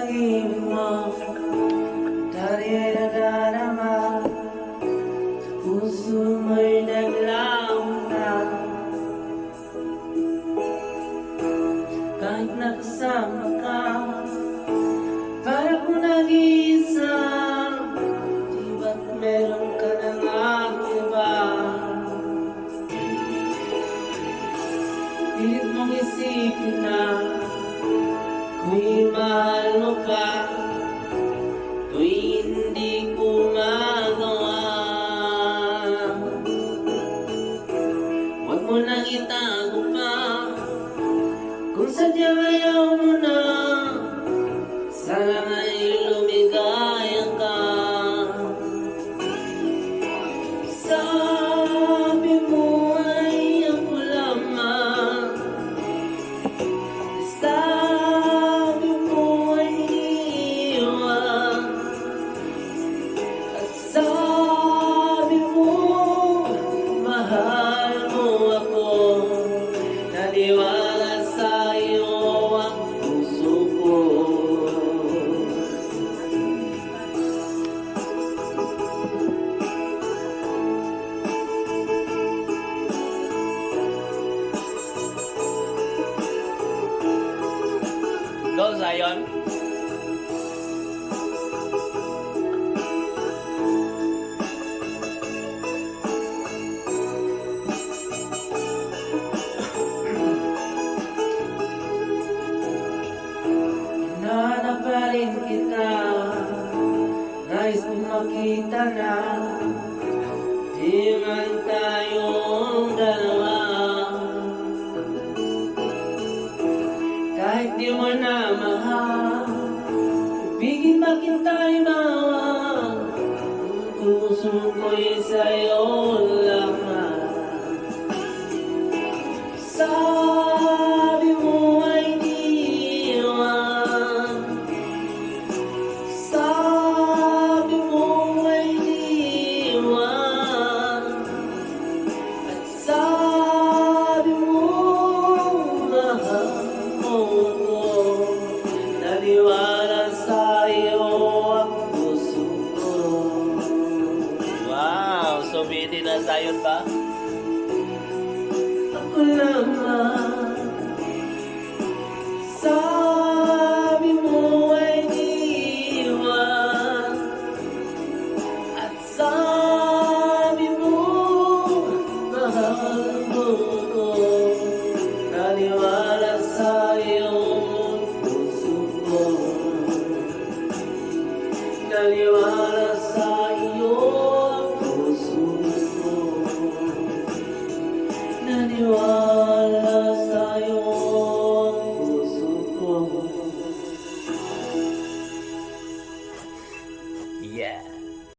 pag-ibig mo, dati ay nadarama, sa puso mo'y naglaho na. Kahit nakasama ka, para kung nag-iisa, di ba't meron ka na nga iba? Pilit mong isipin na kung mahal mo ka, tuwing hindi ko magawa. Huwag mo nang itago pa, kung sadyang ayaw mo na, sana nga'y lumigaya ka. Sabi mo ay ako lamang, sabi mo ay iiwan, at sabi mo mahal mo ako. Naniwala sa'yo ang puso ko. Go, Zion! Hinahanap pa rin kita, nais kong makita na di man tayong dalawa. Kahit di mo na mahal, ibigin ba kita'y mawag, ang puso ko'y sa'yo lamang. Sabi mo ay iiwan, sabi mo ay iiwan, at sabi mo mahal mo ko. Naniwala sa'yo ang puso ko. Wow! So bitin na Zion ba? Ako lamang, sabi mo ay iiwan, at sabi mo mahal mo ko. Naniwala sa'yo ang puso ko. Naniwala sa'yo ang puso ko. Naniwala